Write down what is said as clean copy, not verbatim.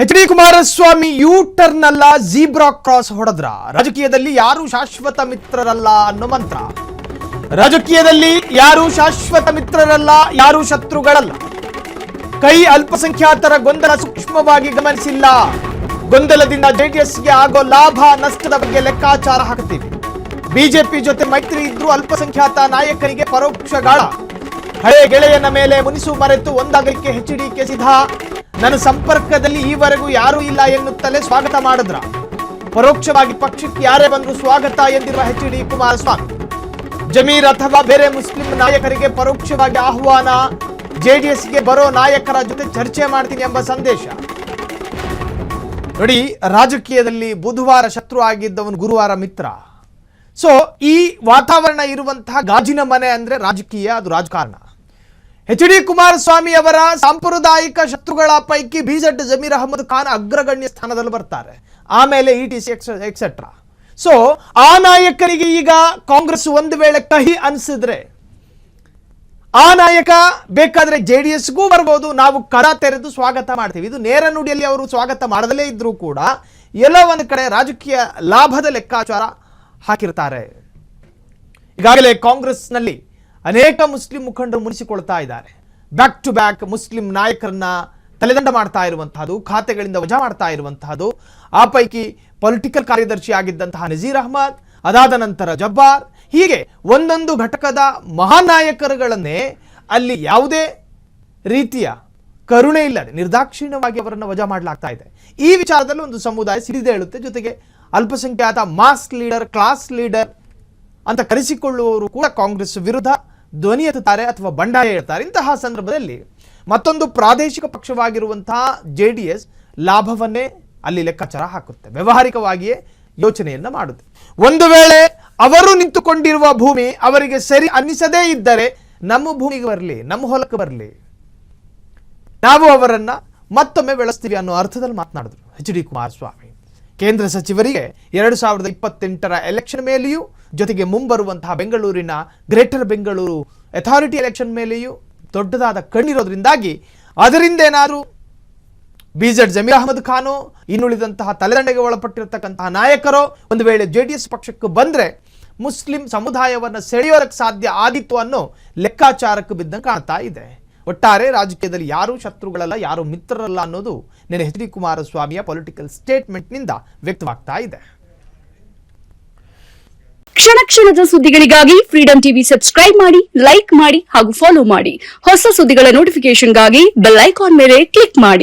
H D. Kumaraswamy U turn ಅಲ್ಲ zebra cross ಹೊಡೆದ್ರ. ರಾಜಕೀಯದಲ್ಲಿ ಯಾರು ಶಾಶ್ವತ ಮಿತ್ರರಲ್ಲ ಅನ್ನೋ ಮಂತ್ರ. ರಾಜಕೀಯದಲ್ಲಿ ಯಾರು ಶಾಶ್ವತ ಮಿತ್ರರಲ್ಲ, ಯಾರು ಶತ್ರುಗಳಲ್ಲ. ಕೈ ಅಲ್ಪಸಂಖ್ಯಾತರ ಗೊಂದಲ ಸೂಕ್ಷ್ಮವಾಗಿ ಗಮನಿಸಿಲ್ಲ. ಗೊಂದಲದಿಂದ ಜೆಡಿಎಸ್ಗೆ ಆಗೋ ಲಾಭ ನಷ್ಟದ ಬಗ್ಗೆ ಲೆಕ್ಕಾಚಾರ ಹಾಕುತ್ತೀವಿ. ಬಿಜೆಪಿ ಜೊತೆ ಮೈತ್ರಿ ಇದ್ರೂ ಅಲ್ಪಸಂಖ್ಯಾತ ನಾಯಕರಿಗೆ ಪರೋಕ್ಷ ಗಾಳ. ಹಳೆ ಗೆಳೆಯನ ಮೇಲೆ ಮುನಿಸು ಮರೆತು ಒಂದಾಗಲಿಕ್ಕೆ ಎಚ್.ಡಿ.ಕೆ ಸಿದ್ಧ. ನನ್ನ ಸಂಪರ್ಕದಲ್ಲಿ ಈವರೆಗೂ ಯಾರೂ ಇಲ್ಲ ಎನ್ನುತ್ತಲೇ ಸ್ವಾಗತ ಮಾಡಿದ್ರ. ಪರೋಕ್ಷವಾಗಿ ಪಕ್ಷಕ್ಕೆ ಯಾರೇ ಬಂದರೂ ಸ್ವಾಗತ ಎಂದಿರುವ ಎಚ್.ಡಿ. ಕುಮಾರಸ್ವಾಮಿ ಜಮೀರ್ ಅಥವಾ ಬೇರೆ ಮುಸ್ಲಿಂ ನಾಯಕರಿಗೆ ಪರೋಕ್ಷವಾಗಿ ಆಹ್ವಾನ. ಜೆಡಿಎಸ್ಗೆ ಬರೋ ನಾಯಕರ ಜೊತೆ ಚರ್ಚೆ ಮಾಡ್ತೀನಿ ಎಂಬ ಸಂದೇಶ. ನೋಡಿ, ರಾಜಕೀಯದಲ್ಲಿ ಬುಧವಾರ ಶತ್ರು ಆಗಿದ್ದವನು ಗುರುವಾರ ಮಿತ್ರ. ಸೊ ಈ ವಾತಾವರಣ ಇರುವಂತಹ ಗಾಜಿನ ಮನೆ ಅಂದ್ರೆ ರಾಜಕೀಯ, ಅದು ರಾಜಕಾರಣ. ಎಚ್.ಡಿ. ಕುಮಾರಸ್ವಾಮಿ ಅವರ ಸಾಂಪ್ರದಾಯಿಕ ಶತ್ರುಗಳ ಪೈಕಿ ಬಿಜೆಡ್ ಜಮೀರ್ ಅಹಮದ್ ಖಾನ್ ಅಗ್ರಗಣ್ಯ ಸ್ಥಾನದಲ್ಲಿ ಬರ್ತಾರೆ. ಆಮೇಲೆ ಇಟಿಸಿ ಎಕ್ಸೆಟ್ರಾ. ಸೊ ಆ ನಾಯಕರಿಗೆ ಈಗ ಕಾಂಗ್ರೆಸ್ ಒಂದು ವೇಳೆ ಕಹಿ ಅನಿಸಿದ್ರೆ ಆ ನಾಯಕ ಬೇಕಾದ್ರೆ ಜೆಡಿಎಸ್ಗೂ ಬರ್ಬೋದು, ನಾವು ಕರ ತೆರೆದು ಸ್ವಾಗತ ಮಾಡ್ತೀವಿ. ಇದು ನೇರ ನುಡಿಯಲ್ಲಿ ಅವರು ಸ್ವಾಗತ ಮಾಡದಲೇ ಇದ್ರೂ ಕೂಡ ಎಲ್ಲೋ ಒಂದು ಕಡೆ ರಾಜಕೀಯ ಲಾಭದ ಲೆಕ್ಕಾಚಾರ ಹಾಕಿರ್ತಾರೆ. ಈಗಾಗಲೇ ಕಾಂಗ್ರೆಸ್ನಲ್ಲಿ ಅನೇಕ ಮುಸ್ಲಿಂ ಮುಖಂಡರು ಮುನಿಸಿಕೊಳ್ತಾ ಇದ್ದಾರೆ. ಬ್ಯಾಕ್ ಟು ಬ್ಯಾಕ್ ಮುಸ್ಲಿಂ ನಾಯಕರನ್ನ ತಲೆದಂಡ ಮಾಡ್ತಾ ಇರುವಂತಹದ್ದು, ಖಾತೆಗಳಿಂದ ವಜಾ ಮಾಡ್ತಾ ಇರುವಂತಹದ್ದು. ಆ ಪೈಕಿ ಪೊಲಿಟಿಕಲ್ ಕಾರ್ಯದರ್ಶಿ ಆಗಿದ್ದಂತಹ ನಜೀರ್ ಅಹಮದ್, ಅದಾದ ನಂತರ ಜಬ್ಬಾರ್, ಹೀಗೆ ಒಂದೊಂದು ಘಟಕದ ಮಹಾನಾಯಕರುಗಳನ್ನೇ ಅಲ್ಲಿ ಯಾವುದೇ ರೀತಿಯ ಕರುಣೆ ಇಲ್ಲದೆ ನಿರ್ದಾಕ್ಷಿಣ್ಯವಾಗಿ ಅವರನ್ನು ವಜಾ ಮಾಡಲಾಗ್ತಾ ಇದೆ. ಈ ವಿಚಾರದಲ್ಲಿ ಒಂದು ಸಮುದಾಯ ಸಿಡಿದೇಳುತ್ತೆ. ಜೊತೆಗೆ ಅಲ್ಪಸಂಖ್ಯಾತ ಮಾಸ್ ಲೀಡರ್, ಕ್ಲಾಸ್ ಲೀಡರ್ ಅಂತ ಕರೆಸಿಕೊಳ್ಳುವವರು ಕೂಡ ಕಾಂಗ್ರೆಸ್ ವಿರುದ್ಧ ಧ್ವನಿ ಎತ್ತುತ್ತಾರೆ ಅಥವಾ ಬಂಡಾಯ ಹೇಳ್ತಾರೆ. ಇಂತಹ ಸಂದರ್ಭದಲ್ಲಿ ಮತ್ತೊಂದು ಪ್ರಾದೇಶಿಕ ಪಕ್ಷವಾಗಿರುವಂತಹ ಜೆಡಿಎಸ್ ಲಾಭವನ್ನೇ ಅಲ್ಲಿ ಲೆಕ್ಕಾಚಾರ ಹಾಕುತ್ತೆ. ವ್ಯಾವಹಾರಿಕವಾಗಿಯೇ ಯೋಚನೆಯನ್ನ ಮಾಡುತ್ತೆ. ಒಂದು ವೇಳೆ ಅವರು ನಿಂತುಕೊಂಡಿರುವ ಭೂಮಿ ಅವರಿಗೆ ಸರಿ ಅನ್ನಿಸದೇ ಇದ್ದರೆ ನಮ್ಮ ಭೂಮಿಗೆ ಬರಲಿ, ನಮ್ಮ ಹೊಲಕ್ಕೆ ಬರಲಿ, ನಾವು ಅವರನ್ನ ಮತ್ತೊಮ್ಮೆ ಬೆಳೆಸ್ತೀವಿ ಅನ್ನೋ ಅರ್ಥದಲ್ಲಿ ಮಾತನಾಡಿದ್ರು ಎಚ್.ಡಿ. ಕುಮಾರಸ್ವಾಮಿ. ಕೇಂದ್ರ ಸಚಿವರಿಗೆ 2028ರ ಎಲೆಕ್ಷನ್ ಮೇಲೆಯೂ, ಜೊತೆಗೆ ಮುಂಬರುವಂತಹ ಬೆಂಗಳೂರಿನ ಗ್ರೇಟರ್ ಬೆಂಗಳೂರು ಅಥಾರಿಟಿ ಎಲೆಕ್ಷನ್ ಮೇಲೆಯೂ ದೊಡ್ಡದಾದ ಕಣ್ಣಿರೋದ್ರಿಂದಾಗಿ ಅದರಿಂದ ಏನಾದರೂ ಬಿಜೆಡ್ ಜಮೀರ್ ಅಹಮದ್ ಖಾನೋ ಇನ್ನುಳಿದಂತಹ ತಲೆದಂಡೆಗೆ ಒಳಪಟ್ಟಿರತಕ್ಕಂತಹ ನಾಯಕರು ಒಂದು ವೇಳೆ ಜೆಡಿಎಸ್ ಪಕ್ಷಕ್ಕೆ ಬಂದ್ರೆ ಮುಸ್ಲಿಂ ಸಮುದಾಯವನ್ನು ಸೆಳೆಯೋದಕ್ಕೆ ಸಾಧ್ಯ ಆದಿತ್ತು ಅನ್ನೋ ಲೆಕ್ಕಾಚಾರಕ್ಕೆ ಬಿದ್ದಂಗೆ ಕಾಣ್ತಾ ಇದೆ. ಒಟ್ಟಾರೆ ರಾಜಕೀಯದಲ್ಲಿ ಯಾರು ಶತ್ರುಗಳಲ್ಲ, ಯಾರು ಮಿತ್ರರಲ್ಲ ಅನ್ನೋದು ನಿನ್ನೆ ಎಚ್.ಡಿ. ಕುಮಾರಸ್ವಾಮಿಯ ಪೊಲಿಟಿಕಲ್ ಸ್ಟೇಟ್ಮೆಂಟ್ನಿಂದ ವ್ಯಕ್ತವಾಗ್ತಾ ಇದೆ. ಕ್ಷಣ ಕ್ಷಣದ ಸುದ್ದಿಗಳಿಗಾಗಿ ಫ್ರೀಡಂ ಟಿವಿ ಸಬ್ಸ್ಕ್ರೈಬ್ ಮಾಡಿ, ಲೈಕ್ ಮಾಡಿ ಹಾಗೂ ಫಾಲೋ ಮಾಡಿ. ಹೊಸ ಸುದ್ದಿಗಳ ನೋಟಿಫಿಕೇಶನ್ಗಾಗಿ ಬೆಲ್ ಐಕಾನ್ ಮೇಲೆ ಕ್ಲಿಕ್ ಮಾಡಿ.